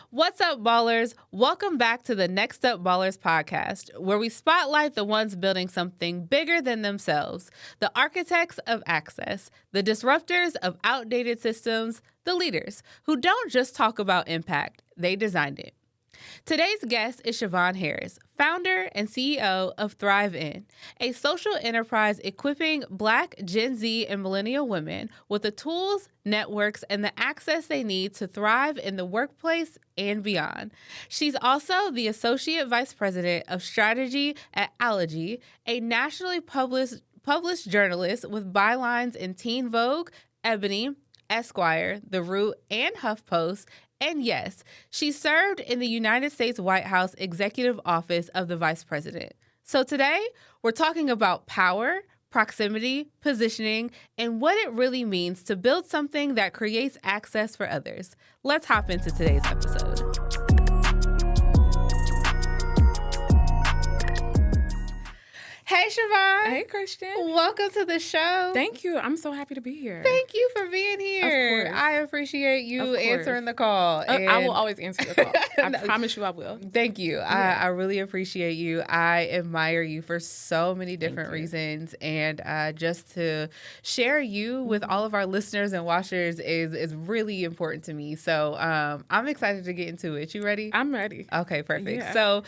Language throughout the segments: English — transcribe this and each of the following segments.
What's up, ballers? Welcome back to the Next Up Ballers podcast, where we spotlight the ones building something bigger than themselves, the architects of access, the disruptors of outdated systems, the leaders who don't just talk about impact, they designed it. Today's guest is Chevonne Harris, founder and CEO of ThriveIN, a social enterprise equipping Black, Gen Z, and millennial women with the tools, networks, and the access they need to thrive in the workplace and beyond. She's also the Associate Vice President of Strategy at Ologie, a nationally published journalist with bylines in Teen Vogue, EBONY, Esquire, The Root, and HuffPost. And yes, she served in the United States White House Executive Office of the Vice President. So today, we're talking about power, proximity, positioning, and what it really means to build something that creates access for others. Let's hop into today's episode. Hey, Chevonne. Hey, Christian. Welcome to the show. Thank you. I'm so happy to be here. Thank you for being here. Of course. I appreciate you answering the call. I will always answer the call. I promise you I will. Thank you. Yeah. I really appreciate you. I admire you for so many different reasons. And just to share you with all of our listeners and watchers is really important to me. So I'm excited to get into it. You ready? I'm ready. Okay, perfect. Yeah. So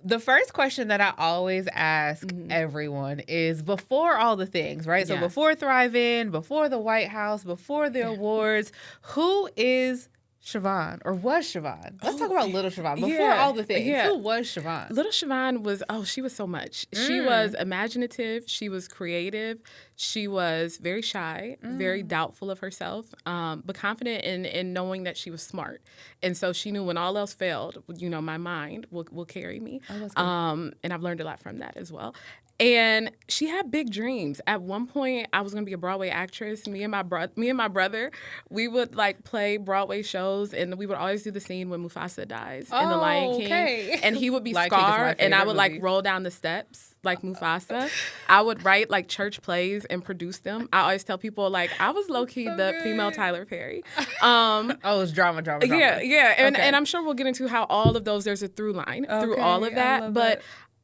the first question that I always ask everyone is before all the things, right? So before ThriveIN, before the White House, before the awards, who is Chevonne or was Chevonne? Let's talk about little Chevonne. Before all the things, who was Chevonne? Little Chevonne was, she was so much. She was imaginative. She was creative. She was very shy, very doubtful of herself, but confident in knowing that she was smart. And so she knew when all else failed, my mind will carry me. And I've learned a lot from that as well. And she had big dreams. At one point, I was going to be a Broadway actress. Me and my brother, we would play Broadway shows, and we would always do the scene when Mufasa dies in The Lion King. Okay. And he would be Lion King is my Scar, and I would favorite movie. roll down the steps like Mufasa. I would write church plays and produce them. I always tell people I was low key the female Tyler Perry. It's drama. Yeah, and I'm sure we'll get into how all of those there's a through line through all of that. But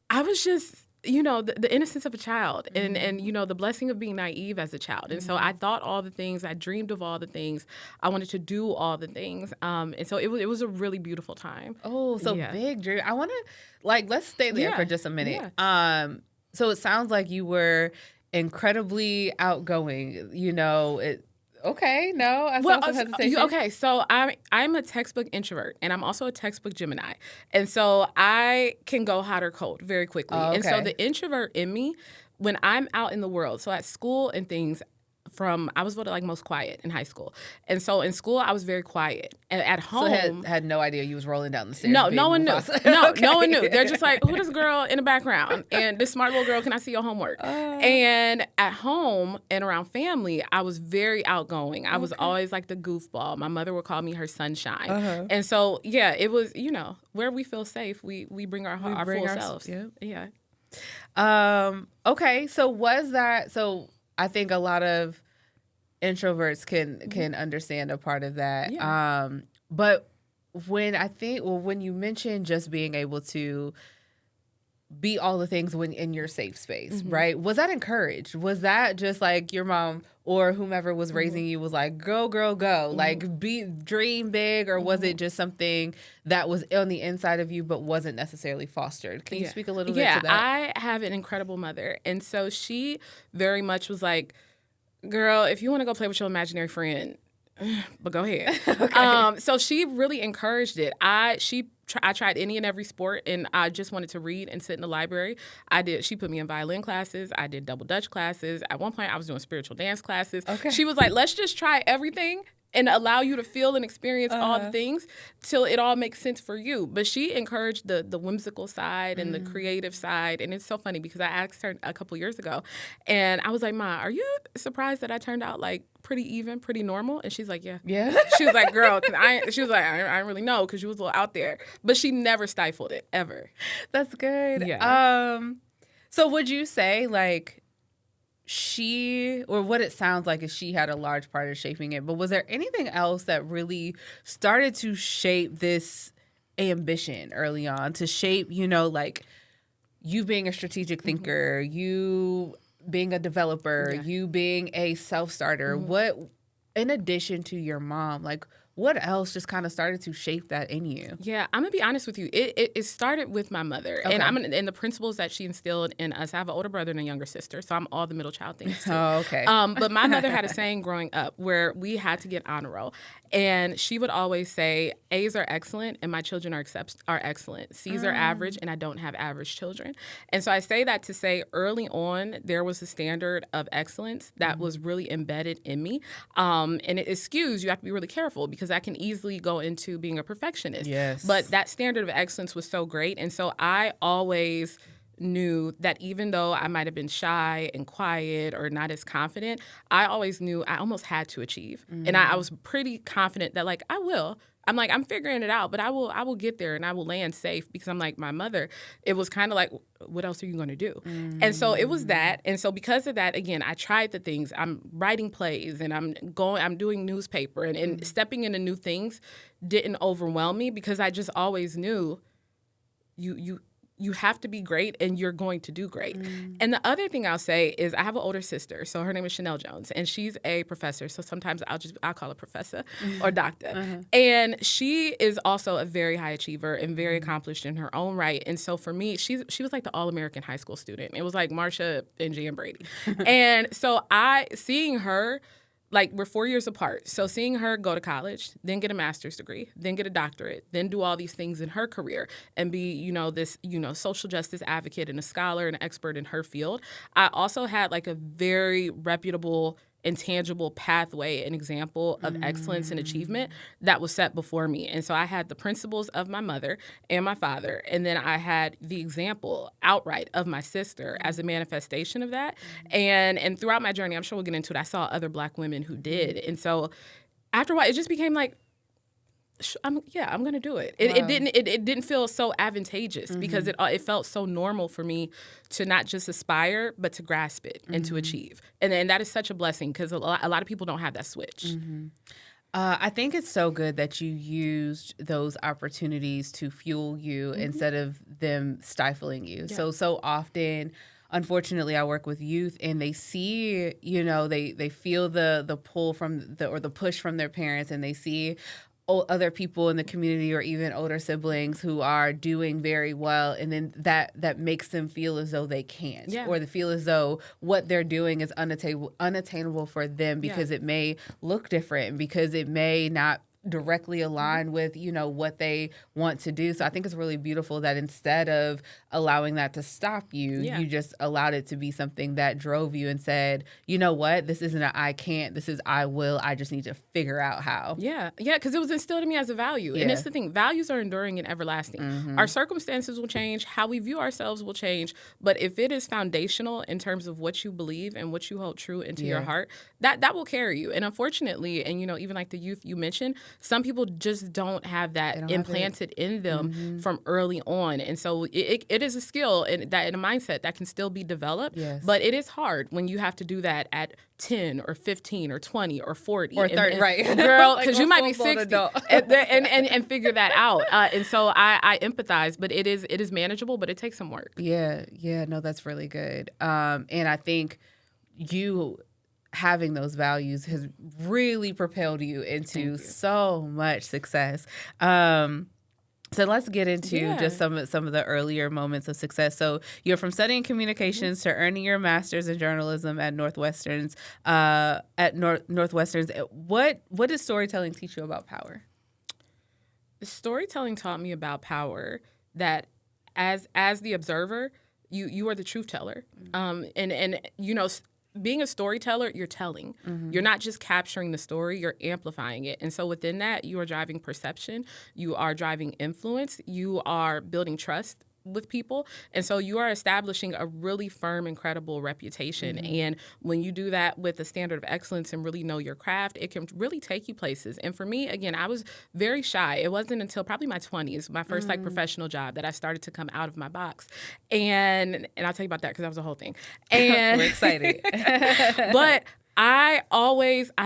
I was just the innocence of a child and the blessing of being naive as a child. And so I thought all the things, I dreamed of all the things, I wanted to do all the things. And so it was a really beautiful time. Oh, so big dream. I want to let's stay there for just a minute. Yeah. So it sounds like you were incredibly outgoing, Okay, no, I saw some hesitation. Okay, so I'm a textbook introvert, and I'm also a textbook Gemini, and so I can go hot or cold very quickly. Oh, okay. And so the introvert in me, when I'm out in the world, so at school and things, I was voted most quiet in high school, and so in school I was very quiet. And at home, so had no idea you was rolling down the stairs. No one knew. No one knew. They're just who this girl in the background? And this smart little girl, can I see your homework? And at home and around family, I was very outgoing. I was always the goofball. My mother would call me her sunshine. And so it was where we feel safe, we bring our full selves. Yeah. Okay, so was that so? I think a lot of introverts can understand a part of that. Yeah. But when you mentioned just being able to be all the things when in your safe space, right? Was that encouraged? Was that just your mom or whomever was raising you was go, girl, go, dream big, or was it just something that was on the inside of you but wasn't necessarily fostered? Can you speak a little bit to that? Yeah, I have an incredible mother, and so she very much was girl, if you want to go play with your imaginary friend, but go ahead. Okay. So she really encouraged it. I tried any and every sport, and I just wanted to read and sit in the library. She put me in violin classes. I did double Dutch classes. At one point, I was doing spiritual dance classes. Okay. She was let's just try everything and allow you to feel and experience all the things till it all makes sense for you. But she encouraged the whimsical side and the creative side. And it's so funny because I asked her a couple years ago, and I was like, Ma, are you surprised that I turned out pretty even, pretty normal? And she's like, yeah. Yeah. She was like, girl, I don't really know because you was a little out there. But she never stifled it, ever. That's good. Yeah. So would you say she, or what it sounds like is she had a large part of shaping it, but was there anything else that really started to shape this ambition early on, to shape, like you being a strategic thinker, you being a developer, you being a self-starter? What, in addition to your mom, like what else just kind of started to shape that in you? Yeah, I'm gonna be honest with you. It started with my mother, Okay. and the principles that she instilled in us. I have an older brother and a younger sister, so I'm all the middle child things too. Oh, okay. But my mother had a saying growing up where we had to get honor roll, and she would always say, "A's are excellent, and my children are excellent. C's are average, and I don't have average children." And so I say that to say, early on, there was a standard of excellence that was really embedded in me, and it skews. You have to be really careful because I can easily go into being a perfectionist. Yes. But that standard of excellence was so great. And so I always knew that even though I might have been shy and quiet or not as confident, I always knew I almost had to achieve. And I was pretty confident that, like, I will. I'm figuring it out, but I will get there and I will land safe because I'm like my mother. It was kind of like, what else are you going to do? And so it was that. And so because of that, again, I tried the things. I'm writing plays and I'm doing newspaper and stepping into new things didn't overwhelm me because I just always knew you have to be great and you're going to do great. And the other thing I'll say is I have an older sister. So her name is Chanel Jones and she's a professor. So sometimes I'll call her professor or doctor. And she is also a very high achiever and very accomplished in her own right. And so for me, she was like the all-American high school student. It was like Marsha and Jan Brady. And so seeing her, like, we're 4 years apart. So seeing her go to college, then get a master's degree, then get a doctorate, then do all these things in her career and be, this, social justice advocate and a scholar and an expert in her field. I also had like a very reputable and tangible pathway and example of excellence and achievement that was set before me. And so I had the principles of my mother and my father, and then I had the example outright of my sister as a manifestation of that. And throughout my journey, I'm sure we'll get into it, I saw other Black women who did. And so after a while, it just became like, I'm going to do it. It didn't feel so advantageous because it felt so normal for me to not just aspire, but to grasp it and to achieve. And that is such a blessing because a lot of people don't have that switch. I think it's so good that you used those opportunities to fuel you instead of them stifling you. Yeah. So often, unfortunately, I work with youth and they see, they feel the pull from the push from their parents, and they see other people in the community or even older siblings who are doing very well, and then that makes them feel as though they can't, or they feel as though what they're doing is unattainable for them because it may look different, because it may not directly align with what they want to do. So I think it's really beautiful that instead of allowing that to stop you, you just allowed it to be something that drove you and said, you know what, this isn't a I can't, this is I will, I just need to figure out how. Because it was instilled in me as a value. And it's the thing, values are enduring and everlasting. Our circumstances will change, how we view ourselves will change, but if it is foundational in terms of what you believe and what you hold true into your heart, that will carry you. And unfortunately, and even like the youth you mentioned, some people just don't have that implanted in them from early on. And so it is a skill and a mindset that can still be developed. But it is hard when you have to do that at 10 or 15 or 20 or 40. Or 30, right. Girl, because you might be 60 and figure that out. And so I empathize, but it is manageable, but it takes some work. Yeah, no, that's really good. And I think you having those values has really propelled you into so much success. So let's get into just some of the earlier moments of success. So you're from studying communications to earning your master's in journalism at Northwestern's. What does storytelling teach you about power? Storytelling taught me about power that as the observer, you are the truth teller. Being a storyteller, you're telling. You're not just capturing the story, you're amplifying it. And so within that, you are driving perception, you are driving influence, you are building trust with people. And so you are establishing a really firm and credible reputation. And when you do that with a standard of excellence and really know your craft, it can really take you places. And for me, again, I was very shy. It wasn't until probably my 20s, my first like professional job, that I started to come out of my box. And I'll tell you about that because that was a whole thing. And we're excited. But I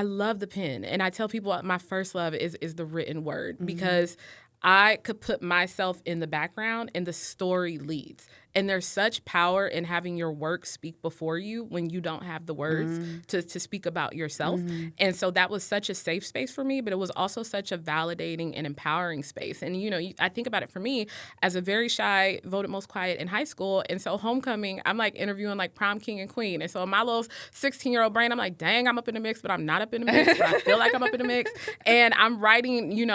love the pen. And I tell people my first love is the written word, because I could put myself in the background and the story leads. And there's such power in having your work speak before you when you don't have the words to speak about yourself. And so that was such a safe space for me, but it was also such a validating and empowering space. And, I think about it for me as a very shy, voted most quiet in high school. And so homecoming, I'm like interviewing like prom king and queen. And so in my little 16-year-old brain, I'm like, dang, I'm up in the mix, but I'm not up in the mix. But I feel like I'm up in the mix. And I'm writing,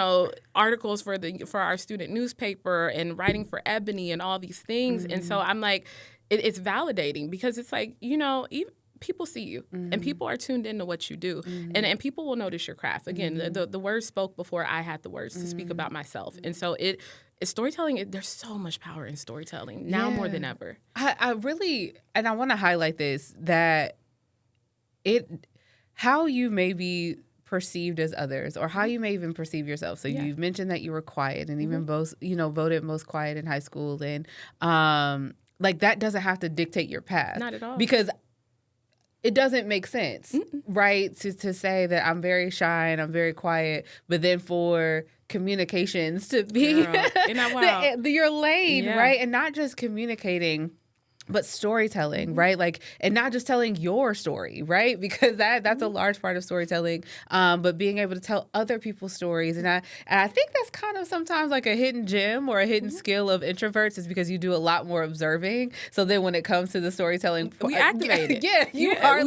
articles for our student newspaper and writing for Ebony and all these things. And so I'm like, it's validating, because it's like, even people see you and people are tuned into what you do, and people will notice your craft. Again, the words spoke before I had the words to speak about myself. And so it's storytelling. There's so much power in storytelling now more than ever. I really, and I want to highlight this, that how you may be perceived as others, or how you may even perceive yourself. So you've mentioned that you were quiet, and even both, voted most quiet in high school, and like that doesn't have to dictate your path. Not at all. Because it doesn't make sense, right? To say that I'm very shy and I'm very quiet, but then for communications to be isn't that wild? Your lane, right? And not just communicating, but storytelling, right? Like, and not just telling your story, right? Because that's a large part of storytelling. But being able to tell other people's stories, and I think that's kind of sometimes like a hidden gem or a hidden skill of introverts, is because you do a lot more observing. So then when it comes to the storytelling, we activate it. We are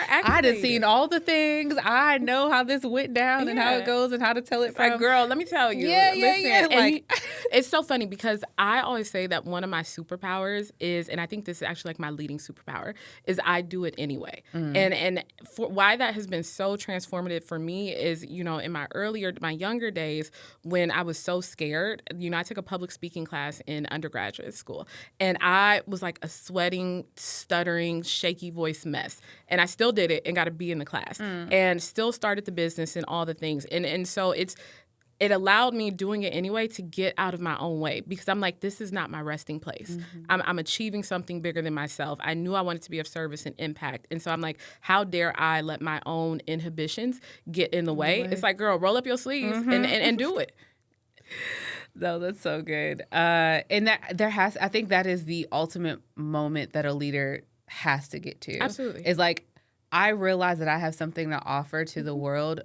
I done seen all the things. I know how this went down and how it goes and how to tell it. Like, girl, let me tell you. Listen, like, it's so funny, because I always say that one of my superpowers is, and I think this is actually like my leading superpower, is I do it anyway. And for why that has been so transformative for me is, in my younger days, when I was so scared, I took a public speaking class in undergraduate school, and I was like a sweating, stuttering, shaky voice mess. And I still did it and got a B in the class, and still started the business and all the things. And so it allowed me, doing it anyway, to get out of my own way, because I'm like, this is not my resting place. I'm achieving something bigger than myself. I knew I wanted to be of service and impact. And so I'm like, how dare I let my own inhibitions get in the way? It's like, girl, roll up your sleeves and do it. No, that's so good. And that I think that is the ultimate moment that a leader has to get to. Absolutely. It's like, I realize that I have something to offer to the world.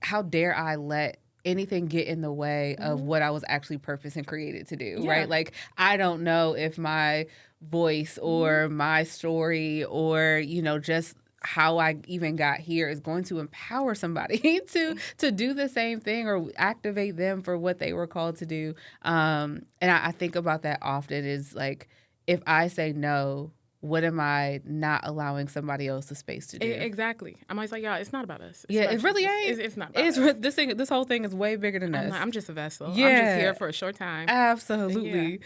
How dare I let anything get in the way of what I was actually purposed and created to do, right? Like, I don't know if my voice or my story or, just how I even got here is going to empower somebody to do the same thing or activate them for what they were called to do. And I think about that often, is like, if I say no, what am I not allowing somebody else the space to do? Exactly. I'm always like, y'all, it's not about us. It really ain't. It's not about us. This whole thing is way bigger than us. I'm just a vessel. Yeah. I'm just here for a short time. Absolutely.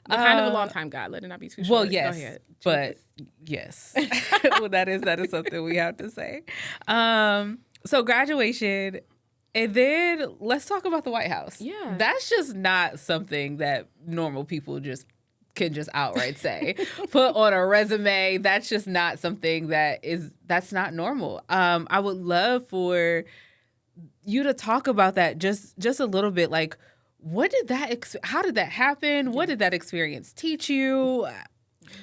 But kind of a long time, God. Let it not be too short. Well, yes. Go ahead. But yes. Well, that is something we have to say. So graduation, and then let's talk about the White House. Yeah. That's just not something that normal people can just outright say, put on a resume. That's just not something that's not normal. I would love for you to talk about that just a little bit. Like, how did that happen? Yeah. What did that experience teach you?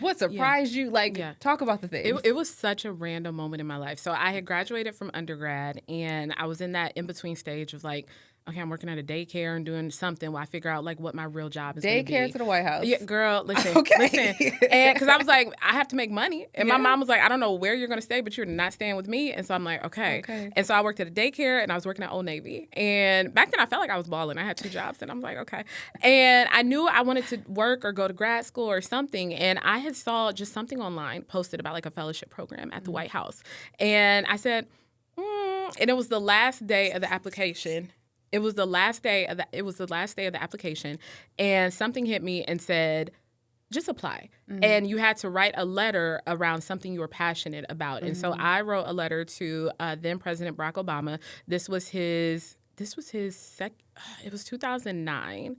What surprised you? Like, talk about the things. It was such a random moment in my life. So I had graduated from undergrad, and I was in that in-between stage of like, okay, I'm working at a daycare and doing something while I figure out like what my real job is going to be. Daycare to the White House. Yeah, girl, listen. And because I was like, I have to make money. And my mom was like, I don't know where you're going to stay, but you're not staying with me. And so I'm like, okay. And so I worked at a daycare, and I was working at Old Navy. And back then I felt like I was balling. I had 2 jobs, and I'm like, okay. And I knew I wanted to work or go to grad school or something. And I had saw just something online posted about like a fellowship program at the White House. And I said, and it was the last day of the application. It was the last day of the application, and something hit me and said, just apply. And you had to write a letter around something you were passionate about. And so I wrote a letter to then President Barack Obama. It was 2009.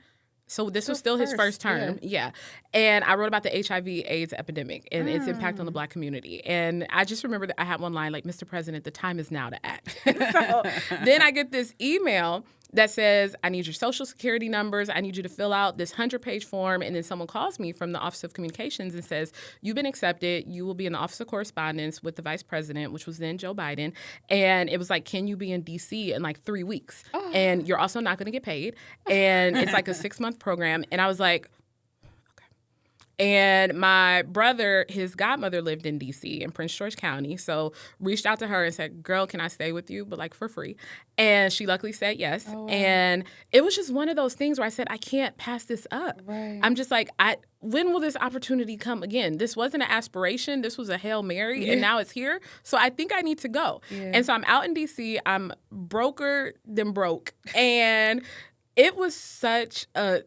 So this was still his first term. Yeah. And I wrote about the HIV/AIDS epidemic and its impact on the Black community. And I just remember that I had one line like, Mr. President, the time is now to act. So then I get this email that says, I need your social security numbers. I need you to fill out this 100-page form. And then someone calls me from the Office of Communications and says, you've been accepted. You will be in the Office of Correspondence with the Vice President, which was then Joe Biden. And it was like, can you be in D.C. in like 3 weeks? Oh. And you're also not going to get paid. And it's like a 6-month program. And I was like, and my brother, his godmother lived in D.C. in Prince George County. So reached out to her and said, girl, can I stay with you? But like for free. And she luckily said yes. Oh, wow. And it was just one of those things where I said, I can't pass this up. Right. I'm just like, when will this opportunity come again? This wasn't an aspiration. This was a Hail Mary. And now it's here. So I think I need to go. Yeah. And so I'm out in D.C. I'm broker than broke. And it was such a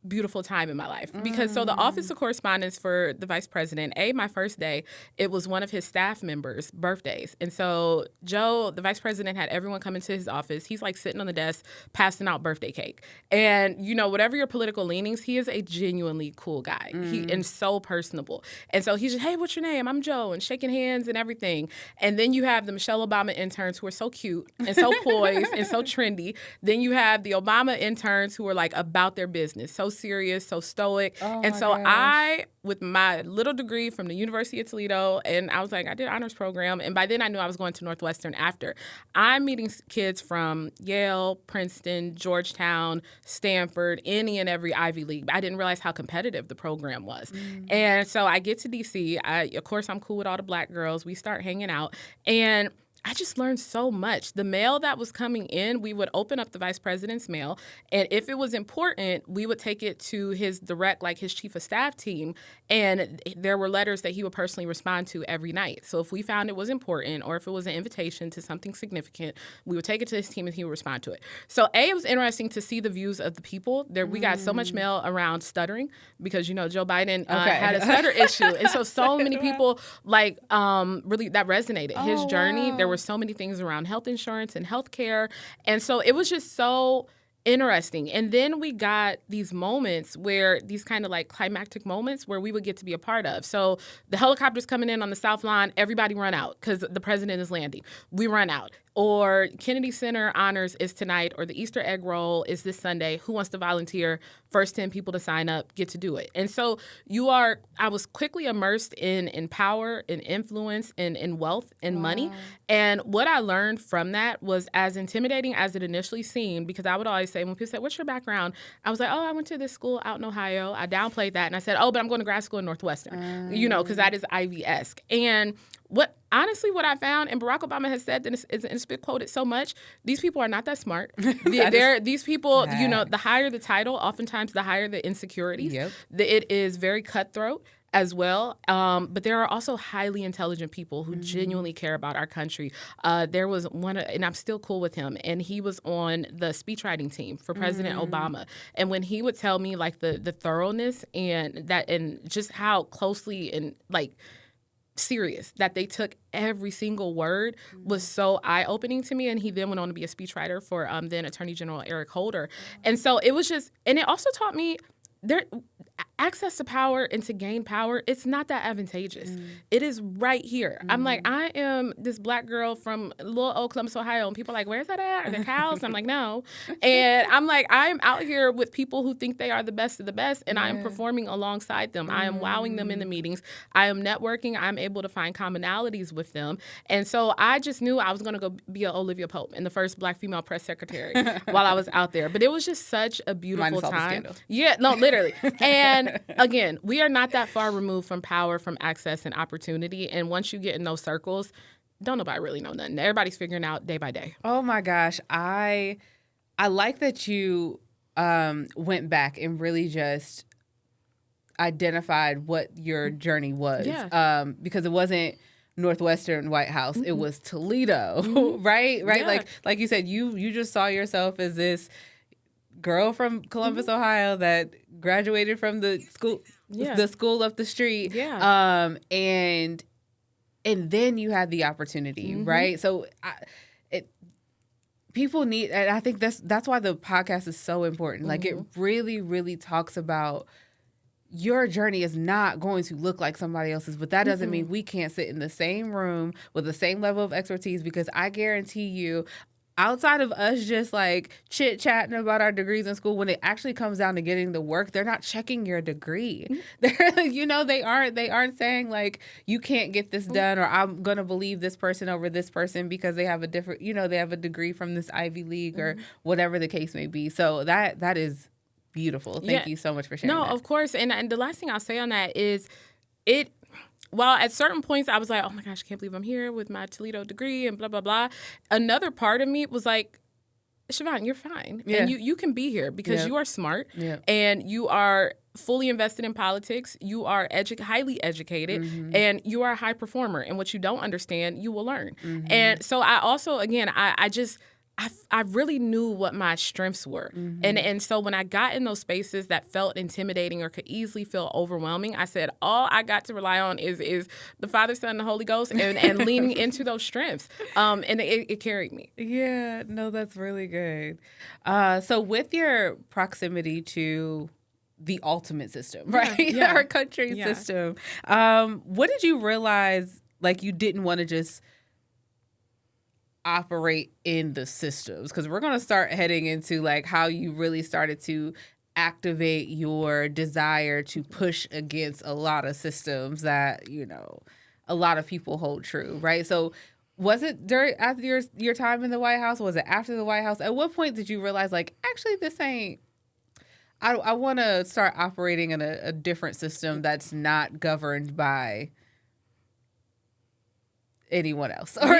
beautiful time in my life because so the Office of Correspondence for the Vice President, my first day, it was one of his staff members' birthdays. And so Joe, the Vice President, had everyone come into his office. He's like sitting on the desk, passing out birthday cake. And, you know, whatever your political leanings, he is a genuinely cool guy. And so personable. And so he's just, hey, what's your name? I'm Joe, and shaking hands and everything. And then you have the Michelle Obama interns who are so cute and so poised and so trendy. Then you have the Obama interns who are like about their business, so serious, so stoic. And so I, with my little degree from the University of Toledo, and I was like, I did honors program. And by then I knew I was going to Northwestern after. I'm meeting kids from Yale, Princeton, Georgetown, Stanford, any and every Ivy League. I didn't realize how competitive the program was. And so I get to DC. Of course, I'm cool with all the Black girls. We start hanging out. And I just learned so much. The mail that was coming in, we would open up the Vice President's mail, and if it was important, we would take it to his direct, like his chief of staff team, and there were letters that he would personally respond to every night. So if we found it was important or if it was an invitation to something significant, we would take it to his team and he would respond to it. So it was interesting to see the views of the people. We got so much mail around stuttering because, you know, Joe Biden had a stutter issue. And so many people like really that resonated. His journey, there were so many things around health insurance and health care. And so it was just so interesting. And then we got these moments where these kind of like climactic moments where we would get to be a part of. So the helicopter's coming in on the South Lawn, everybody run out because the president is landing. We run out. Or Kennedy Center honors is tonight, or the Easter egg roll is this Sunday. Who wants to volunteer? First 10 people to sign up get to do it. And so I was quickly immersed in power, in influence, in wealth, in money. And what I learned from that was as intimidating as it initially seemed, because I would always say, when people said, what's your background? I was like, I went to this school out in Ohio. I downplayed that. And I said, but I'm going to grad school in Northwestern, because that is Ivy-esque. And what I found, and Barack Obama has said that it's been quoted so much, these people are not that smart. These people, the higher the title, oftentimes the higher the insecurities. Yep. It is very cutthroat as well. But there are also highly intelligent people who genuinely care about our country. There was one, and I'm still cool with him, and he was on the speechwriting team for President Obama. And when he would tell me like the thoroughness and just how closely and like serious that they took every single word was so eye-opening to me. And he then went on to be a speechwriter for then Attorney General Eric Holder. And so it was just, and it also taught me access to power and to gain power, it's not that advantageous. It is right here. I'm like, I am this Black girl from little old Columbus, Ohio, and people are like, where's that at? Are there cows? And I'm like, no. And I'm like, I am out here with people who think they are the best of the best, and I am performing alongside them. I am wowing them in the meetings. I am networking. I'm able to find commonalities with them. And so I just knew I was going to go be an Olivia Pope and the first Black female press secretary while I was out there. But it was just such a beautiful time. Yeah, no, literally. And again, we are not that far removed from power, from access and opportunity. And once you get in those circles, don't nobody really know nothing. Everybody's figuring out day by day. Oh my gosh. I like that you went back and really just identified what your journey was. Yeah. Because it wasn't Northwestern White House. It was Toledo, right? Yeah. Like you said, you just saw yourself as this girl from Columbus, Ohio that graduated from the the school up the street. Yeah. And then you had the opportunity, right? So people need, and I think that's why the podcast is so important. Like, it really, really talks about your journey is not going to look like somebody else's, but that doesn't mean we can't sit in the same room with the same level of expertise, because I guarantee you, outside of us just like chit-chatting about our degrees in school, when it actually comes down to getting the work, they're not checking your degree. They're, they aren't saying like, you can't get this done, or I'm going to believe this person over this person because they have a different, they have a degree from this Ivy League or whatever the case may be. So that is beautiful. Thank you so much for sharing that. Of course. And the last thing I'll say on that is while at certain points I was like, oh my gosh, I can't believe I'm here with my Toledo degree and blah, blah, blah. Another part of me was like, Chevonne, you're fine. Yeah. And you can be here because you are smart and you are fully invested in politics. You are highly educated and you are a high performer. And what you don't understand, you will learn. And so I also, again, I really knew what my strengths were. And so when I got in those spaces that felt intimidating or could easily feel overwhelming, I said, all I got to rely on is the Father, Son, and the Holy Ghost, and leaning into those strengths. And it carried me. Yeah, no, that's really good. So with your proximity to the ultimate system, right? Our country system, what did you realize, like, you didn't want to just operate in the systems? Because we're going to start heading into like how you really started to activate your desire to push against a lot of systems that a lot of people hold true, right? So was it after your time in the White House? Was it after the White House? At what point did you realize, like, actually this ain't, I want to start operating in a different system that's not governed by anyone else, or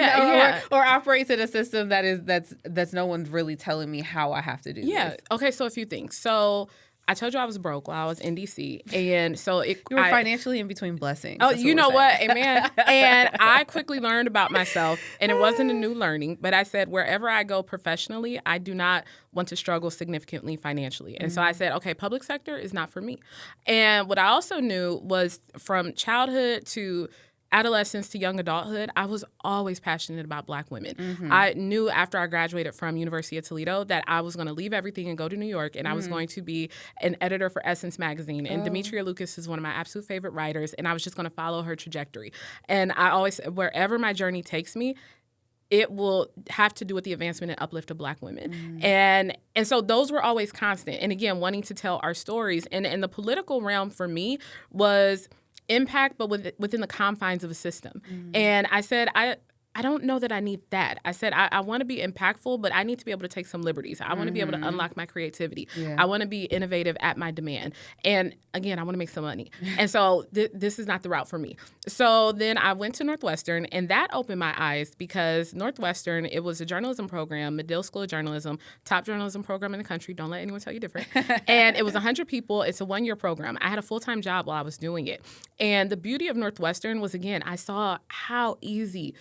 operates in a system that's no one's really telling me how I have to do this. Okay, so a few things. So I told you I was broke while I was in DC, and so you were financially in between blessings. Oh, you know what, amen. And I quickly learned about myself, and it wasn't a new learning, but I said wherever I go professionally, I do not want to struggle significantly financially. And so I said, okay, public sector is not for me. And what I also knew was from childhood to adolescence to young adulthood, I was always passionate about Black women. I knew after I graduated from University of Toledo that I was going to leave everything and go to New York, and I was going to be an editor for Essence magazine. And Demetria Lucas is one of my absolute favorite writers, and I was just going to follow her trajectory. And I always, wherever my journey takes me, it will have to do with the advancement and uplift of Black women. And so those were always constant. And again, wanting to tell our stories. And the political realm for me was impact, but within the confines of a system. And I said, I don't know that I need that. I said, I want to be impactful, but I need to be able to take some liberties. I want to be able to unlock my creativity. I want to be innovative at my demand. And again, I want to make some money. And so this is not the route for me. So then I went to Northwestern, and that opened my eyes because Northwestern, it was a journalism program, Medill School of Journalism, top journalism program in the country. Don't let anyone tell you different. And it was 100 people. It's a one-year program. I had a full-time job while I was doing it. And the beauty of Northwestern was, again, I saw how easy,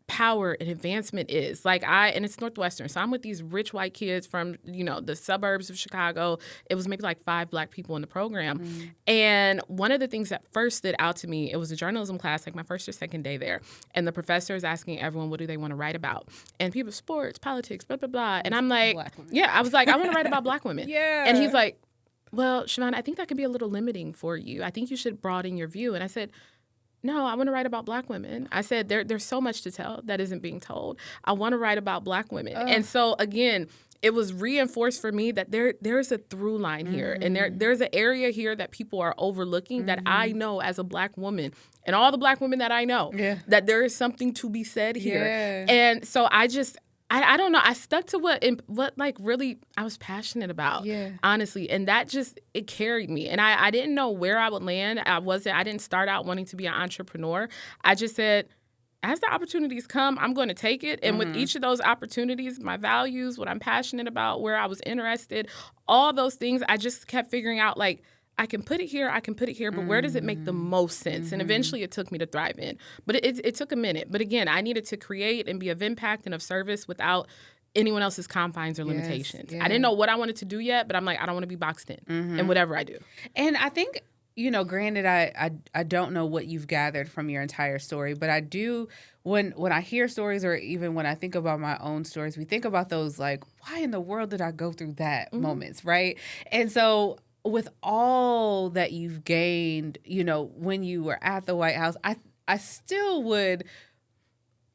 power and advancement is. And it's Northwestern. So I'm with these rich white kids from, the suburbs of Chicago. It was maybe like 5 Black people in the program. And one of the things that first stood out to me, it was a journalism class, like my first or second day there. And the professor is asking everyone, what do they want to write about? And people, sports, politics, blah, blah, blah. And I'm like, I was like, I want to write about Black women. And he's like, well, Chevonne, I think that could be a little limiting for you. I think you should broaden your view. And I said, no, I want to write about Black women. I said, there's so much to tell that isn't being told. I want to write about Black women. And so, again, it was reinforced for me that there's a through line here. And there's an area here that people are overlooking that I know as a Black woman. And all the Black women that I know, that there is something to be said here. And so I don't know. I stuck to what really I was passionate about, honestly. And that it carried me. And I didn't know where I would land. I didn't start out wanting to be an entrepreneur. I just said, as the opportunities come, I'm going to take it. And with each of those opportunities, my values, what I'm passionate about, where I was interested, all those things, I just kept figuring out, I can put it here, but where does it make the most sense? And eventually it took me to ThriveIN. But it took a minute. But again, I needed to create and be of impact and of service without anyone else's confines or limitations. Yeah. I didn't know what I wanted to do yet, but I'm like, I don't want to be boxed in in whatever I do. And I think, granted, I don't know what you've gathered from your entire story, but I do, when I hear stories, or even when I think about my own stories, we think about those like, why in the world did I go through that moments, right? And so with all that you've gained, when you were at the White House, I still would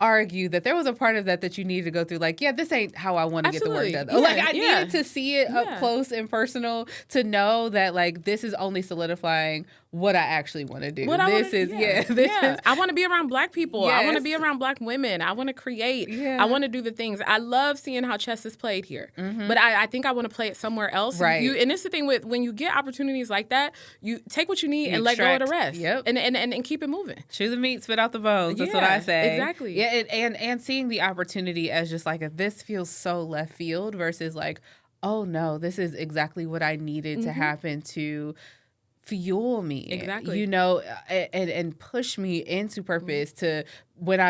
argue that there was a part of that you needed to go through, like, yeah, this ain't how I want to get the work done. Yeah, Like, I needed to see it up close and personal to know that, like, this is only solidifying what I actually want to do. I want to be around Black people. Yes. I want to be around Black women. I want to create. Yeah. I want to do the things. I love seeing how chess is played here, but I think I want to play it somewhere else. Right. And it's the thing with when you get opportunities like that, you take what you need and let go of the rest. Yep. And keep it moving. Chew the meat, spit out the bones. That's what I say. Exactly. Yeah, and seeing the opportunity as just like, this feels so left field versus like, oh no, this is exactly what I needed to happen to fuel me, exactly, and push me into purpose to when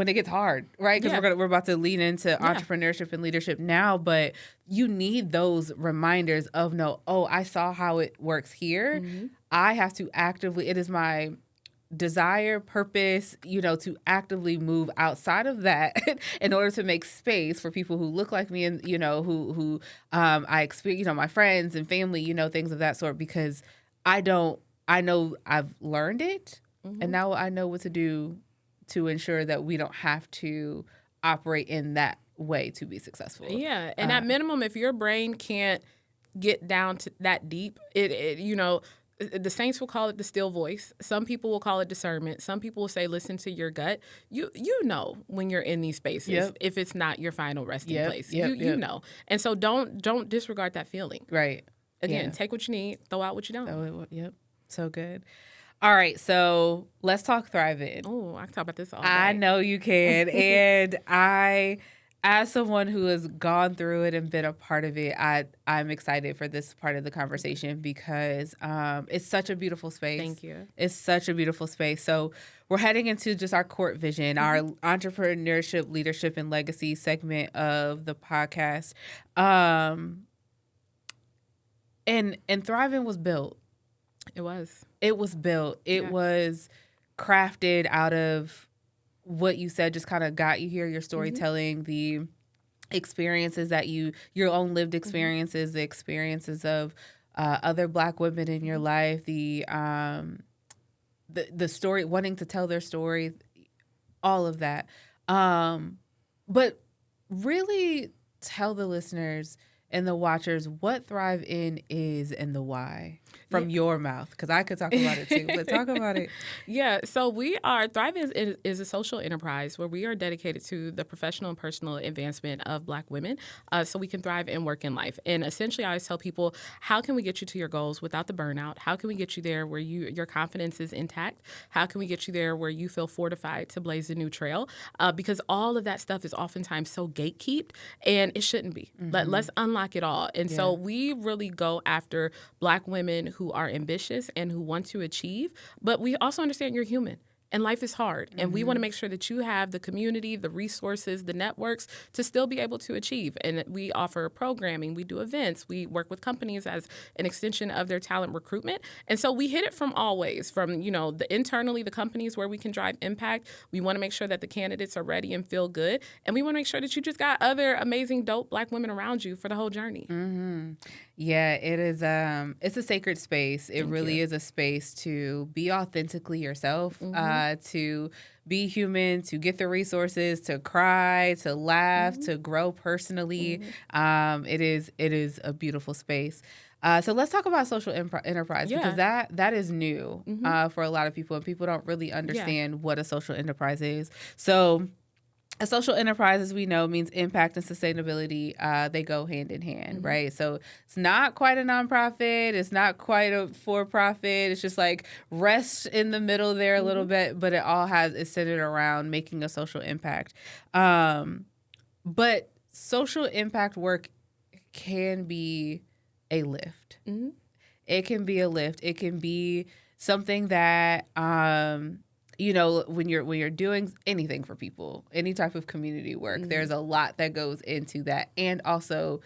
it gets hard, right? Because we're about to lean into entrepreneurship and leadership now, but you need those reminders of I saw how it works here. I have to actively, it is my desire, purpose, to actively move outside of that in order to make space for people who look like me and, who I experience, my friends and family, things of that sort, because I know I've learned it, and now I know what to do to ensure that we don't have to operate in that way to be successful. Yeah, and at minimum, if your brain can't get down to that deep, the saints will call it the still voice. Some people will call it discernment. Some people will say, listen to your gut. You know when you're in these spaces, if it's not your final resting place. You know. And so don't disregard that feeling. Right. Again, take what you need, throw out what you don't. Yep. So good. All right, so let's talk ThriveIN. Oh, I can talk about this all day. I know you can. And I, as someone who has gone through it and been a part of it, I'm excited for this part of the conversation because it's such a beautiful space. Thank you. It's such a beautiful space. So we're heading into just our court vision, our entrepreneurship, leadership, and legacy segment of the podcast. And ThriveIN was built. It was. It was built. It was crafted out of what you said just kind of got you here, your storytelling, the experiences that your own lived experiences, the experiences of other Black women in your life, the story, wanting to tell their story, all of that. But really tell the listeners and the watchers what ThriveIN is and the why from your mouth, because I could talk about it too, but talk about it. Yeah, so ThriveIN is a social enterprise where we are dedicated to the professional and personal advancement of Black women so we can thrive and work in life. And essentially, I always tell people, how can we get you to your goals without the burnout? How can we get you there where your confidence is intact? How can we get you there where you feel fortified to blaze a new trail? Because all of that stuff is oftentimes so gatekept, and it shouldn't be. Let's unlock it all. And so we really go after Black women who are ambitious and who want to achieve, but we also understand you're human. And life is hard. And we want to make sure that you have the community, the resources, the networks to still be able to achieve. And we offer programming. We do events. We work with companies as an extension of their talent recruitment. And so we hit it from all ways, from, internally, the companies where we can drive impact. We want to make sure that the candidates are ready and feel good. And we want to make sure that you just got other amazing, dope Black women around you for the whole journey. Yeah, it is. It's a sacred space. It really is a space to be authentically yourself, to be human, to get the resources, to cry, to laugh, to grow personally. It is a beautiful space. So let's talk about social enterprise because that is new for a lot of people, and people don't really understand what a social enterprise is. So a social enterprise, as we know, means impact and sustainability. They go hand in hand, right? So it's not quite a nonprofit. It's not quite a for-profit. It's just like rest in the middle there a little bit, but it's centered around making a social impact. But social impact work can be a lift. It can be a lift. It can be something that when you're doing anything for people, any type of community work, there's a lot that goes into that. And also,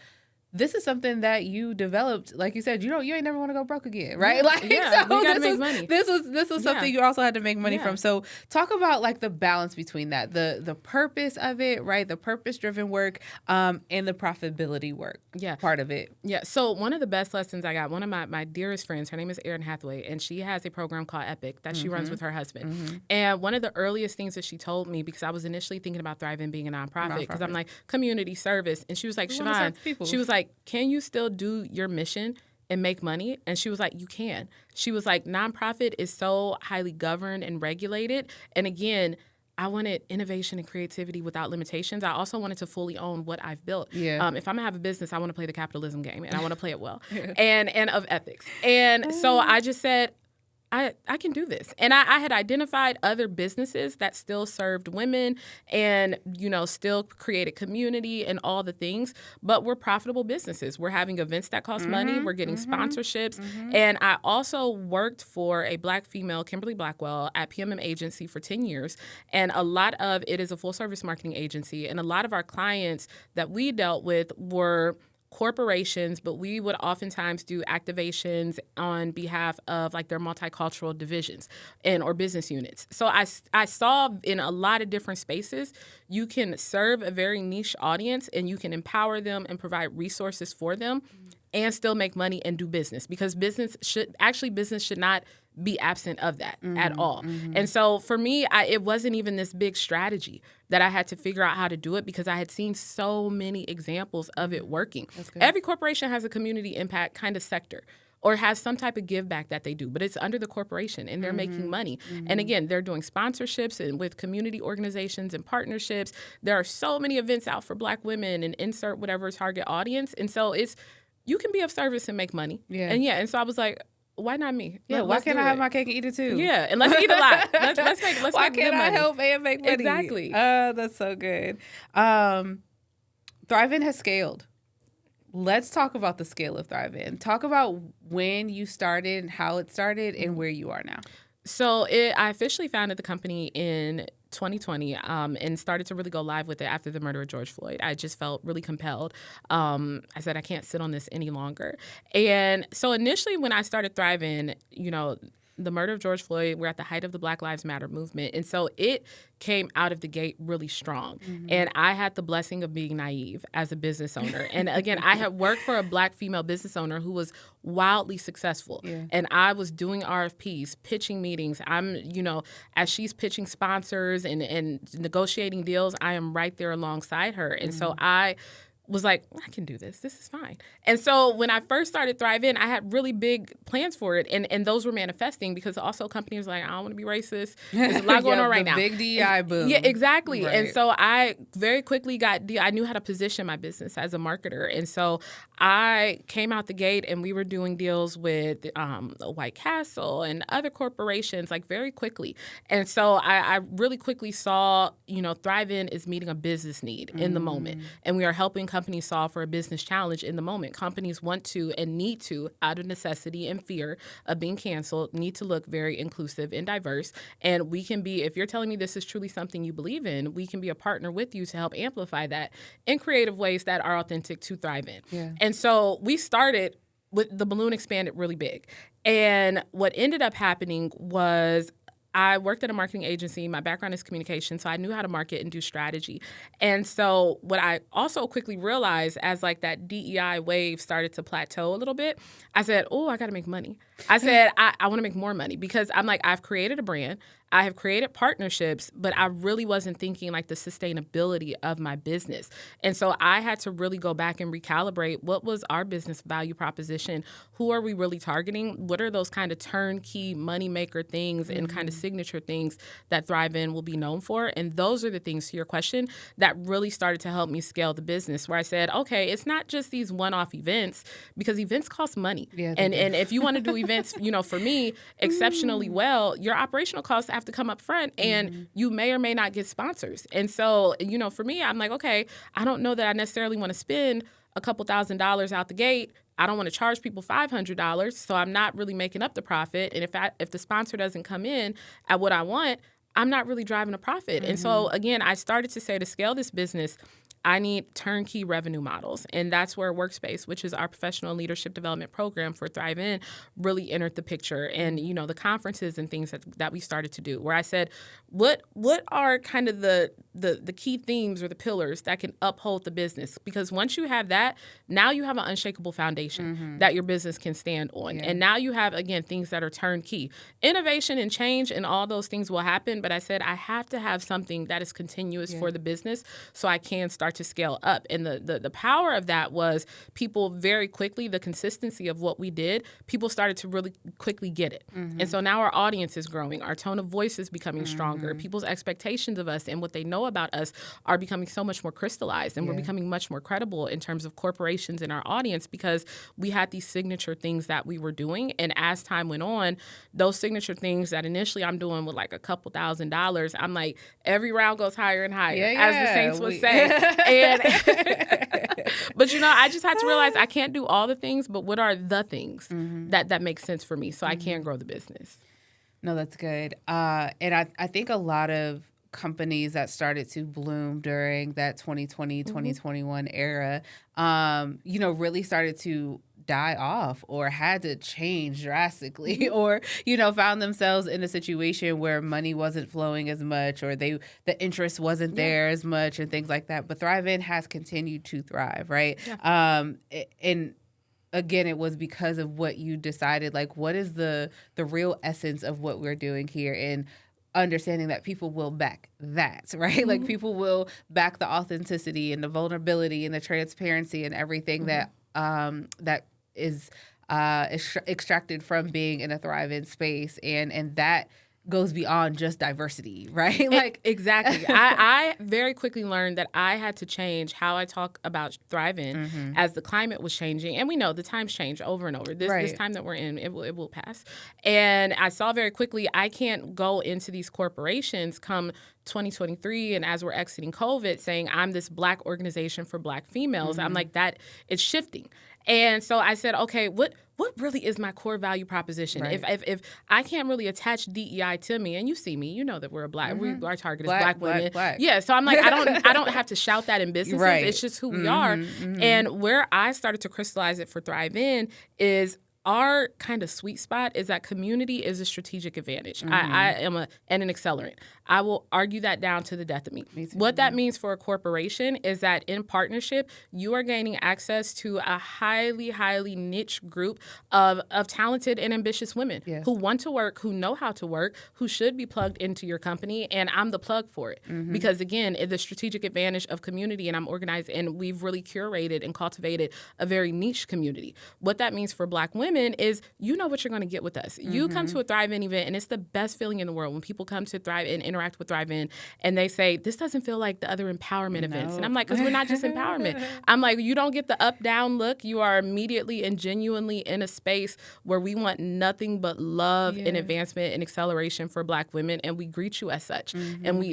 this is something that you developed, like you said, you ain't never want to go broke again, right? Yeah, so you gotta make money. This was something you also had to make money from. So talk about like the balance between that, the purpose of it, right? The purpose-driven work, and the profitability work. Yeah, part of it. Yeah. So one of the best lessons I got, one of my dearest friends, her name is Erin Hathaway, and she has a program called Epic that she runs with her husband. And one of the earliest things that she told me, because I was initially thinking about ThriveIN being a nonprofit, because I'm like, community service, and she was like, Chevonne, she was like, can you still do your mission and make money? And she was like, you can. She was like, nonprofit is so highly governed and regulated. And again, I wanted innovation and creativity without limitations. I also wanted to fully own what I've built. Yeah. If I'm gonna have a business, I want to play the capitalism game, and I want to play it well, and of ethics. And so I just said, I can do this. And I had identified other businesses that still served women and, still created community and all the things, but we're profitable businesses. We're having events that cost money. We're getting sponsorships. And I also worked for a Black female, Kimberly Blackwell, at PMM Agency for 10 years. And a lot of it is a full service marketing agency. And a lot of our clients that we dealt with were corporations, but we would oftentimes do activations on behalf of like their multicultural divisions or business units. So I saw in a lot of different spaces, you can serve a very niche audience and you can empower them and provide resources for them and still make money and do business, because business should not be absent of that at all. And so for me, it wasn't even this big strategy that I had to figure out how to do it, because I had seen so many examples of it working. Every corporation has a community impact kind of sector or has some type of give back that they do, but it's under the corporation and they're making money. And again, they're doing sponsorships and with community organizations and partnerships. There are so many events out for Black women and insert whatever target audience. And so you can be of service and make money. And so I was like, why not me? Why can't I have my cake and eat it too? Yeah, and let's eat a lot. Let's why make can't I money. help and make money? Exactly. That's so good. ThriveIN has scaled. Let's talk about the scale of ThriveIN. Talk about when you started, how it started, and where you are now. So I officially founded the company in 2020 and started to really go live with it after the murder of George Floyd. I just felt really compelled. I said, I can't sit on this any longer. And so initially when I started ThriveIN, the murder of George Floyd, we're at the height of the Black Lives Matter movement. And so it came out of the gate really strong. And I had the blessing of being naive as a business owner. And again, I had worked for a Black female business owner who was wildly successful. And I was doing RFPs, pitching meetings. I'm, as she's pitching sponsors and negotiating deals, I am right there alongside her. And so I was like, I can do this. This is fine. And so when I first started ThriveIN, I had really big plans for it. And those were manifesting, because also companies were like, I don't want to be racist. There's a lot going on right now. Big DEI boom. Yeah, exactly. Right. And so I very quickly I knew how to position my business as a marketer. And so I came out the gate and we were doing deals with White Castle and other corporations like very quickly. And so I really quickly saw, ThriveIN is meeting a business need in the moment. And we are helping companies solve for a business challenge in the moment. Companies want to and need to, out of necessity and fear of being canceled, need to look very inclusive and diverse. And we can be, if you're telling me this is truly something you believe in, we can be a partner with you to help amplify that in creative ways that are authentic to ThriveIN. Yeah. And so we started with the balloon expanded really big. And what ended up happening was I worked at a marketing agency. My background is communication, so I knew how to market and do strategy. And so what I also quickly realized as like that DEI wave started to plateau a little bit, I said, I got to make money. I said, I want to make more money, because I'm like, I've created a brand. I have created partnerships, but I really wasn't thinking like the sustainability of my business. And so I had to really go back and recalibrate what was our business value proposition. Who are we really targeting? What are those kind of turnkey moneymaker things and kind of signature things that ThriveIN will be known for? And those are the things, to your question, that really started to help me scale the business, where I said, okay, it's not just these one-off events, because events cost money. Yeah, and if you want to do events, for me, exceptionally well, your operational costs have to come up front, and you may or may not get sponsors. And so, for me, I'm like, okay, I don't know that I necessarily want to spend a couple $1,000s out the gate. I don't want to charge people $500, so I'm not really making up the profit. And if the sponsor doesn't come in at what I want, I'm not really driving a profit. And so, again, I started to say, to scale this business, I need turnkey revenue models. And that's where Workspace, which is our professional leadership development program for ThriveIN, really entered the picture. And, the conferences and things that we started to do, where I said, what are kind of the key themes or the pillars that can uphold the business? Because once you have that, now you have an unshakable foundation that your business can stand on. Yeah. And now you have, again, things that are turnkey. Innovation and change and all those things will happen. But I said, I have to have something that is continuous for the business so I can start to scale up. And the power of that was people very quickly, the consistency of what we did, people started to really quickly get it. And so now our audience is growing. Our tone of voice is becoming stronger. People's expectations of us and what they know about us are becoming so much more crystallized. And we're becoming much more credible in terms of corporations and our audience because we had these signature things that we were doing. And as time went on, those signature things that initially I'm doing with like a couple $1,000s, I'm like, every round goes higher and higher, as the Saints would say. And but I just had to realize I can't do all the things, but what are the things that make sense for me so I can grow the business? No, that's good. And I think a lot of companies that started to bloom during that 2020, 2021 era, really started to die off or had to change drastically or, found themselves in a situation where money wasn't flowing as much or the interest wasn't there as much and things like that. But ThriveIN has continued to thrive, right? Yeah. And again, it was because of what you decided, like, what is the real essence of what we're doing here? And understanding that people will back that, right? Like people will back the authenticity and the vulnerability and the transparency and everything that is extracted from being in a ThriveIN space, and that goes beyond just diversity, right? Like exactly. I very quickly learned that I had to change how I talk about ThriveIN as the climate was changing, and we know the times change over and over. This time that we're in, it will pass. And I saw very quickly I can't go into these corporations come 2023 and as we're exiting COVID saying I'm this Black organization for Black females. I'm like, that it's shifting. And so I said, okay, what really is my core value proposition? Right. If I can't really attach DEI to me, and you see me, you know that we're a Black, our target is Black women. Black. Yeah, so I'm like, I don't have to shout that in businesses. Right. It's just who we are. And where I started to crystallize it for ThriveIN is our kind of sweet spot is that community is a strategic advantage. I am an accelerant. I will argue that down to the death of me. What that means for a corporation is that in partnership, you are gaining access to a highly, highly niche group of talented and ambitious women who want to work, who know how to work, who should be plugged into your company, and I'm the plug for it. Because again, it's the strategic advantage of community, and I'm organized, and we've really curated and cultivated a very niche community. What that means for Black women is you know what you're going to get with us. You come to a ThriveIN event, and it's the best feeling in the world when people come to ThriveIN, interact with ThriveIN, and they say, this doesn't feel like the other empowerment events. And I'm like, because we're not just empowerment. I'm like, you don't get the up-down look. You are immediately and genuinely in a space where we want nothing but love and advancement and acceleration for Black women, and we greet you as such. And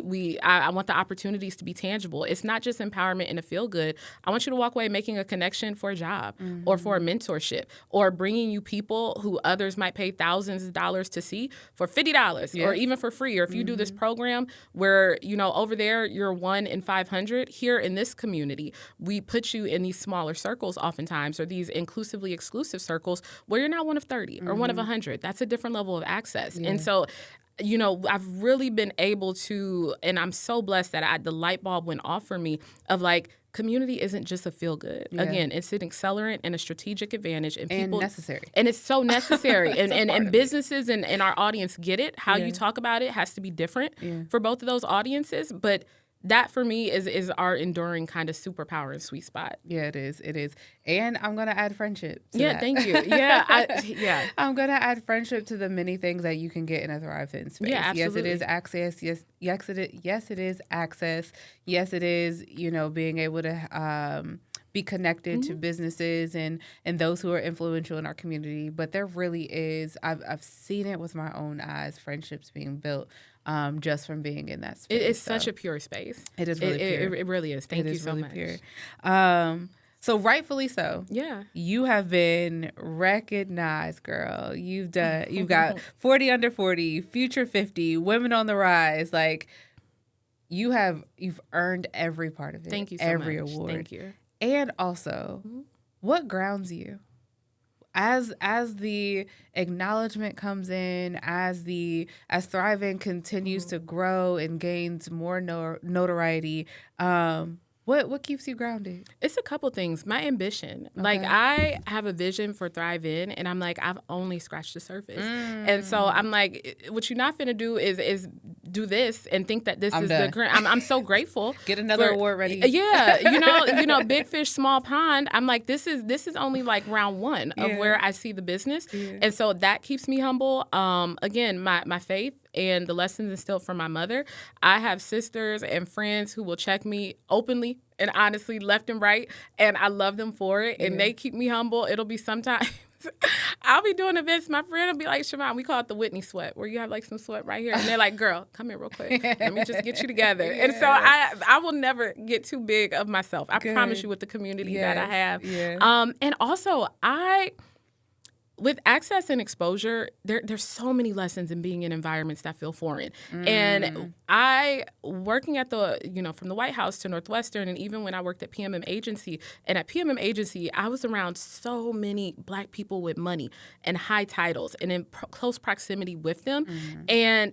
I want the opportunities to be tangible. It's not just empowerment and a feel-good. I want you to walk away making a connection for a job or for a mentorship or bringing you people who others might pay thousands of dollars to see for $50 or even for free. Or if you do this program where, over there you're 1 in 500, here in this community, we put you in these smaller circles oftentimes or these inclusively exclusive circles where you're not 1 of 30 or 1 of 100. That's a different level of access. And so I've really been able to, and I'm so blessed that the light bulb went off for me of like, community isn't just a feel good. Yeah. Again, it's an accelerant and a strategic advantage. And people, necessary. And it's so necessary. and businesses and our audience get it. How you talk about it has to be different for both of those audiences. But that for me is our enduring kind of superpower and sweet spot. Yeah, it is. It is. And I'm going to add friendship to that. Thank you. Yeah. I'm going to add friendship to the many things that you can get in a ThriveIN space. Yeah, absolutely. Yes, it is access. Yes, it is access. Yes, it is, being able to be connected to businesses and those who are influential in our community. But there really is, I've seen it with my own eyes, friendships being built just from being in that space. It's such a pure space. It is really pure. It really is. Thank you so much. Pure. So rightfully so. Yeah. You have been recognized, girl. You've got 40 under 40, future 50, women on the rise. Like you've earned every part of it. Thank you so every much. award. Thank you. And also, what grounds you? As the acknowledgement comes in, as ThriveIN continues to grow and gains more notoriety, what keeps you grounded? It's a couple things. My ambition. Okay. Like, I have a vision for ThriveIN, and I'm like, I've only scratched the surface. And so I'm like, what you're not finna do is do this and think that this is done. The current. I'm so grateful. Get another award ready. Yeah, you know, big fish, small pond. I'm like, this is only like round one of where I see the business, and so that keeps me humble. Again, my faith and the lessons instilled from my mother. I have sisters and friends who will check me openly and honestly, left and right, and I love them for it, and they keep me humble. It'll be sometimes I'll be doing events. My friend will be like, Chevonne, we call it the Whitney sweat, where you have like some sweat right here, and they're like, girl, come here real quick. Let me just get you together. And so I will never get too big of myself. I promise you, with the community that I have. Yeah. And also, with access and exposure, there's so many lessons in being in environments that feel foreign. And working at from the White House to Northwestern, and even when I worked at PMM Agency, and at PMM Agency, I was around so many Black people with money and high titles and in close proximity with them. And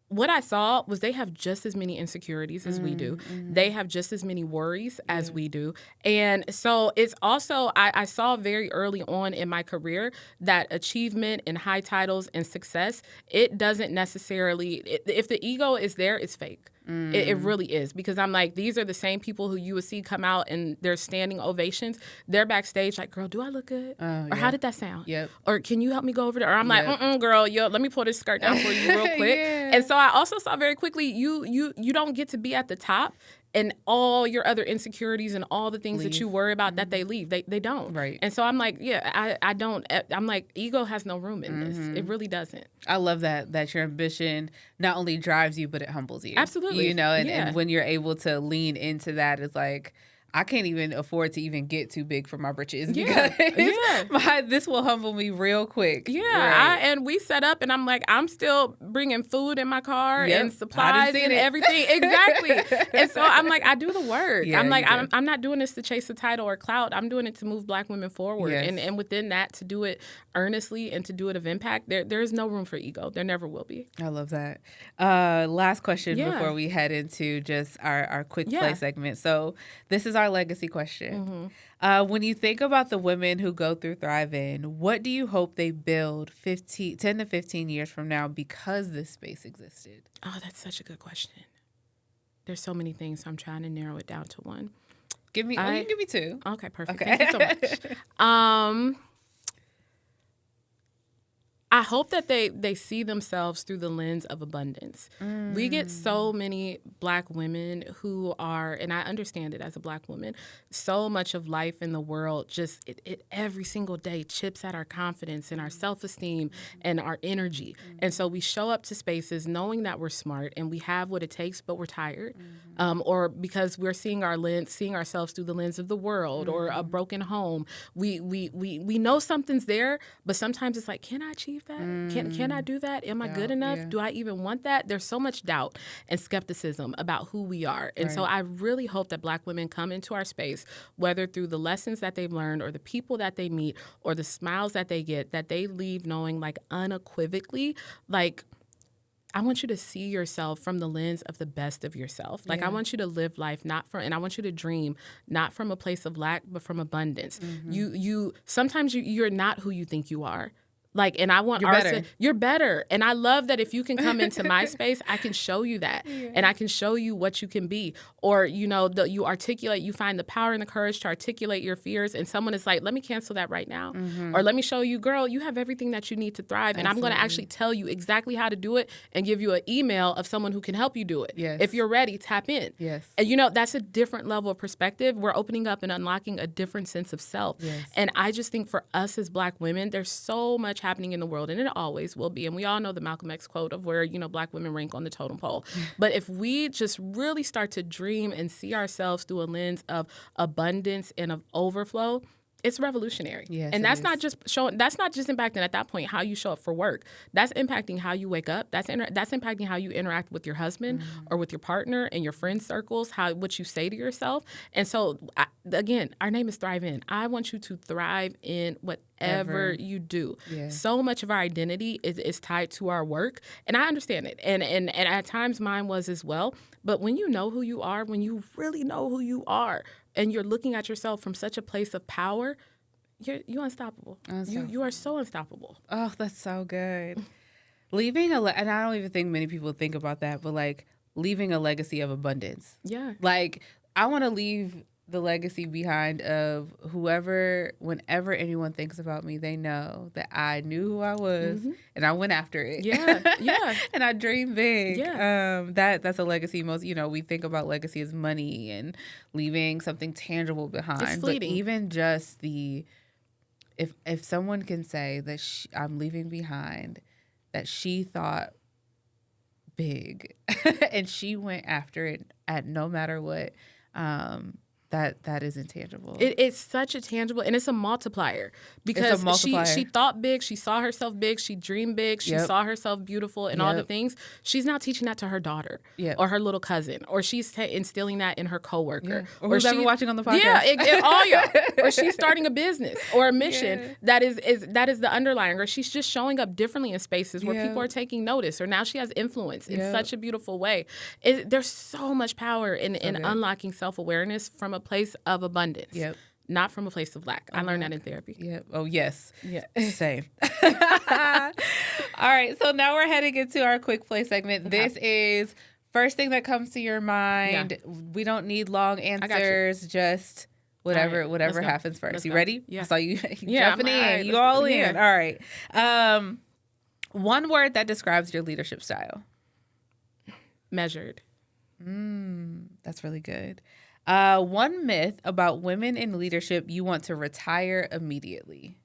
what I saw was they have just as many insecurities as we do. They have just as many worries as we do. And so it's also, I saw very early on in my career that achievement and high titles and success, it doesn't necessarily, if the ego is there, it's fake. It really is, because I'm like, these are the same people who you would see come out and they're standing ovations. They're backstage like, girl, do I look good? Or how did that sound? Or can you help me go over there? Or I'm like, girl, let me pull this skirt down for you real quick. And so I also saw very quickly, you don't get to be at the top and all your other insecurities and all the things that you worry about that they leave. They don't. Right. And so I'm like, I don't. I'm like, ego has no room in this. It really doesn't. I love that your ambition not only drives you, but it humbles you. Absolutely. And when you're able to lean into that, it's like, I can't even afford to even get too big for my britches, because this will humble me real quick. And we set up, and I'm like, I'm still bringing food in my car and supplies and everything. Exactly. And so I'm like, I do the work. I'm like, I'm not doing this to chase a title or clout. I'm doing it to move Black women forward. And within that, to do it earnestly and to do it of impact, there is no room for ego. There never will be. I love that. Last question before we head into just our quick play segment. So this is our legacy question. When you think about the women who go through ThriveIN, what do you hope they build 10 to 15 years from now because this space existed? Oh, that's such a good question. There's so many things, so I'm trying to narrow it down to one. You can give me two. Okay, perfect. Okay. Thank you so much. I hope that they see themselves through the lens of abundance. We get so many Black women who are, and I understand it as a Black woman, so much of life in the world just it every single day chips at our confidence and our self-esteem and our energy. And so we show up to spaces knowing that we're smart and we have what it takes, but we're tired. Or because we're seeing ourselves through the lens of the world or a broken home. We know something's there, but sometimes it's like, can I achieve that? Can I do that? Am I good enough? Do I even want that? There's so much doubt and skepticism about who we are. And so I really hope that Black women come into our space, whether through the lessons that they've learned or the people that they meet or the smiles that they get, that they leave knowing like unequivocally, like, I want you to see yourself from the lens of the best of yourself. Like, I want you to live life and I want you to dream not from a place of lack, but from abundance. Sometimes you're not who you think you are. Like, and I want you're better. And I love that if you can come into my space, I can show you that. And I can show you what you can be. Or, you find the power and the courage to articulate your fears. And someone is like, let me cancel that right now. Or let me show you, girl, you have everything that you need to thrive. And I'm going to actually tell you exactly how to do it and give you an email of someone who can help you do it. If you're ready, tap in. And, that's a different level of perspective. We're opening up and unlocking a different sense of self. And I just think for us as Black women, there's so much happening in the world, and it always will be, and we all know the Malcolm X quote of where, Black women rank on the totem pole. But if we just really start to dream and see ourselves through a lens of abundance and of overflow, it's revolutionary. Yes, and that's is. not just impacting at that point how you show up for work. That's impacting how you wake up. That's impacting how you interact with your husband or with your partner and your friend circles, what you say to yourself. And so, again, our name is ThriveIN. I want you to thrive in whatever you do. Yeah. So much of our identity is tied to our work, and I understand it. And at times mine was as well. But when you know who you are, when you really know who you are, and you're looking at yourself from such a place of power, you're unstoppable. You are so unstoppable. Oh, that's so good. Leaving and I don't even think many people think about that, but like leaving a legacy of abundance. Yeah. Like I want to leave the legacy behind of whenever anyone thinks about me, they know that I knew who I was and I went after it. Yeah. Yeah. And I dreamed big. Yeah. That's a legacy. Most, we think about legacy as money and leaving something tangible behind. It's fleeting. But even just if someone can say that I'm leaving behind, that she thought big and she went after it at no matter what, that is intangible. It's such a tangible, and it's a multiplier because she thought big, she saw herself big, she dreamed big, she saw herself beautiful and all the things. She's now teaching that to her daughter or her little cousin, or she's instilling that in her coworker. Or who's ever watching on the podcast. Yeah, all y'all. Or she's starting a business or a mission that is the underlying, or she's just showing up differently in spaces where people are taking notice, or now she has influence in such a beautiful way. There's so much power in unlocking self-awareness from a place of abundance, not from a place of lack. I learned that in therapy. Yep. Oh, yes. Yeah. Same. All right. So now we're heading into our quick play segment. Okay. This is first thing that comes to your mind. Yeah. We don't need long answers. Just whatever happens first. You ready? Yeah. I saw you jumping in. Right. You all in. All right. One word that describes your leadership style. Measured. That's really good. One myth about women in leadership you want to retire immediately.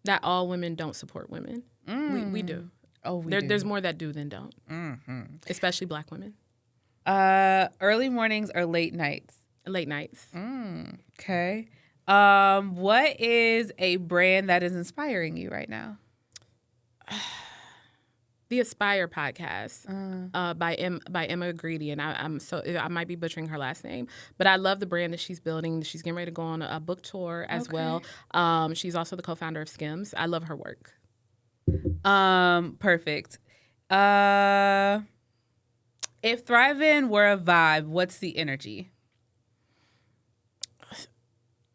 That all women don't support women. We do. Oh, we do. There's more that do than don't. Especially Black women. Early mornings or late nights? Late nights. Okay. What is a brand that is inspiring you right now? The Esquire podcast by Emma Greedy, and I might be butchering her last name, but I love the brand that she's building. She's getting ready to go on a book tour as well. She's also the co-founder of Skims. I love her work. Perfect. If ThriveIN were a vibe, what's the energy?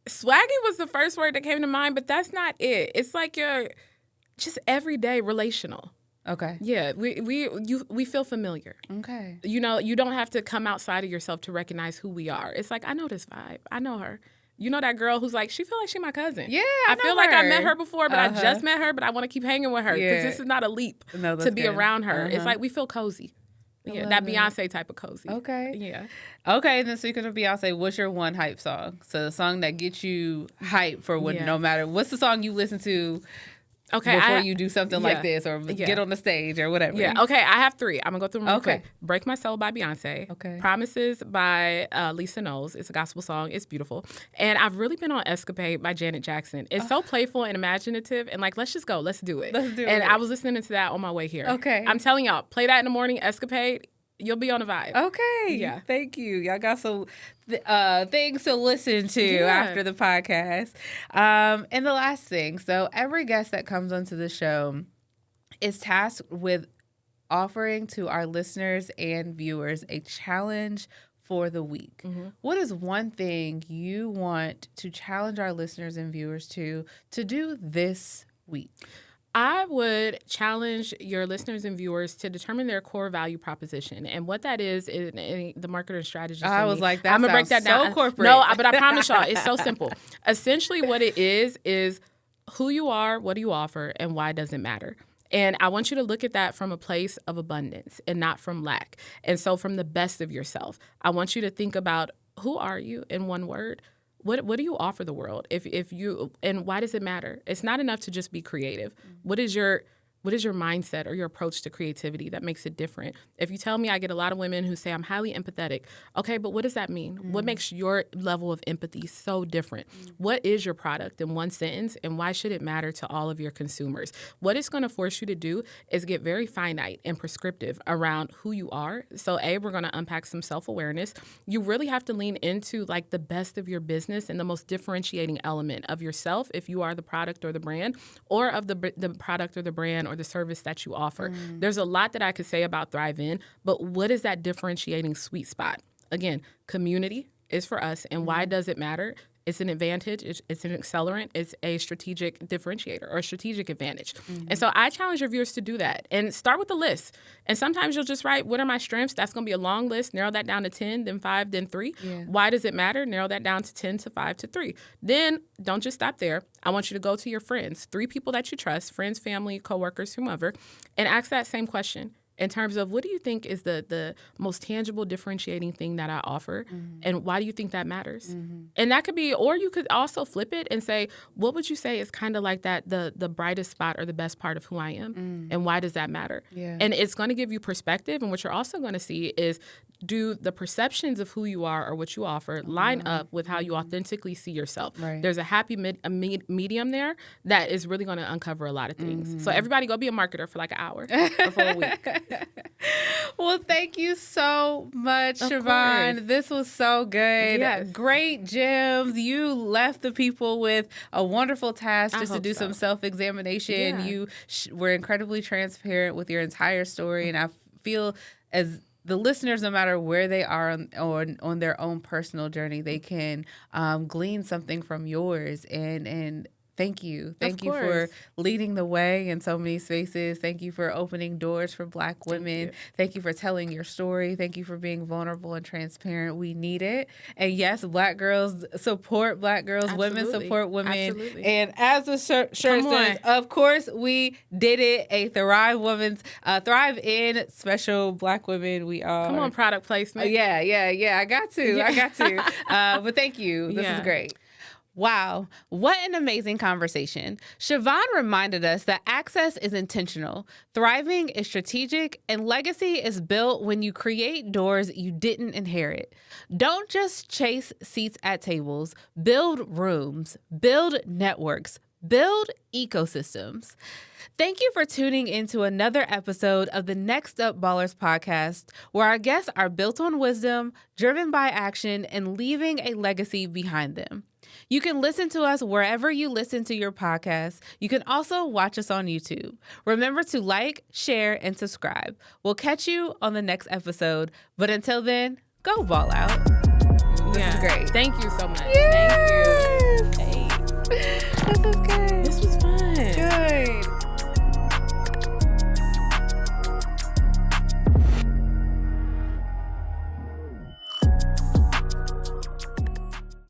Swaggy was the first word that came to mind, but that's not it. It's like you're just everyday relational. Okay. Yeah, we feel familiar. Okay. You don't have to come outside of yourself to recognize who we are. It's like, I know this vibe. I know her. You know that girl who's like, she feel like she my cousin. Yeah, I feel like I met her before, but I just met her, but I want to keep hanging with her because this is not a leap to be around her. It's like we feel cozy. Yeah, that Beyonce type of cozy. Okay. Yeah. Okay, and then speaking of Beyonce, what's your one hype song? So the song that gets you hype for no matter, what's the song you listen to before you do something like this or get on the stage or whatever? Yeah, okay, I have 3. I'm going to go through them real quick. Break My Soul by Beyonce. Okay. Promises by Lisa Knowles. It's a gospel song. It's beautiful. And I've really been on Escapade by Janet Jackson. It's so playful and imaginative and like, let's just go. Let's do it. And I was listening to that on my way here. Okay. I'm telling y'all, play that in the morning, Escapade. You'll be on a vibe. Okay. Yeah. Thank you. Y'all got some things to listen to after the podcast. And the last thing. So every guest that comes onto the show is tasked with offering to our listeners and viewers a challenge for the week. What is one thing you want to challenge our listeners and viewers to do this week? I would challenge your listeners and viewers to determine their core value proposition. And what that is the marketer strategist. I was like, that I'm going to break that down. So corporate. No, but I promise y'all, it's so simple. Essentially what it is who you are, what do you offer, and why does it matter? And I want you to look at that from a place of abundance and not from lack. And so from the best of yourself, I want you to think about who are you in one word? What do you offer the world? If you, and why does it matter? It's not enough to just be creative. What is your mindset or your approach to creativity that makes it different? If you tell me, I get a lot of women who say I'm highly empathetic. Okay, but what does that mean? What makes your level of empathy so different? What is your product in one sentence, and why should it matter to all of your consumers? What it's going to force you to do is get very finite and prescriptive around who you are. So we're going to unpack some self-awareness. You really have to lean into like the best of your business and the most differentiating element of yourself, if you are the product or the brand, or of the product or the brand or the service that you offer. There's a lot that I could say about ThriveIN, but what is that differentiating sweet spot? Again, community is for us, and why does it matter? It's an advantage. It's an accelerant. It's a strategic differentiator or a strategic advantage. And so I challenge your viewers to do that and start with a list. And sometimes you'll just write, what are my strengths? That's going to be a long list. Narrow that down to 10, then 5, then 3. Yeah. Why does it matter? Narrow that down to 10 to 5 to 3. Then don't just stop there. I want you to go to your friends, 3 people that you trust, friends, family, coworkers, whomever, and ask that same question. In terms of what do you think is the most tangible differentiating thing that I offer, and why do you think that matters? And that could be, or you could also flip it and say, what would you say is kind of like that the brightest spot or the best part of who I am, and why does that matter? Yeah. And it's going to give you perspective, and what you're also going to see is, do the perceptions of who you are or what you offer line up with how you authentically see yourself? Right. There's a happy medium there that is really going to uncover a lot of things. So everybody go be a marketer for like an hour or for a week. Well, thank you so much, Chevonne. This was so good. Yes. Great gems. You left the people with a wonderful task just to do some self-examination. Yeah. You were incredibly transparent with your entire story, and I feel as the listeners, no matter where they are on their own personal journey, they can glean something from yours. And thank you. Thank you for leading the way in so many spaces. Thank you for opening doors for Black women. Thank you for telling your story. Thank you for being vulnerable and transparent. We need it. And yes, Black girls support Black girls. Absolutely. Women support women. Absolutely. And as the shirt says, of course, we did it. A ThriveIN special Black women. We are. Come on, product placement. Yeah. I got to. But thank you. This is great. Wow, what an amazing conversation. Chevonne reminded us that access is intentional, thriving is strategic, and legacy is built when you create doors you didn't inherit. Don't just chase seats at tables, build rooms, build networks, build ecosystems. Thank you for tuning into another episode of the Next Up Ballers podcast, where our guests are built on wisdom, driven by action, and leaving a legacy behind them. You can listen to us wherever you listen to your podcasts. You can also watch us on YouTube. Remember to like, share, and subscribe. We'll catch you on the next episode. But until then, go ball out. This is great. Thank you so much. Yeah. Thank you.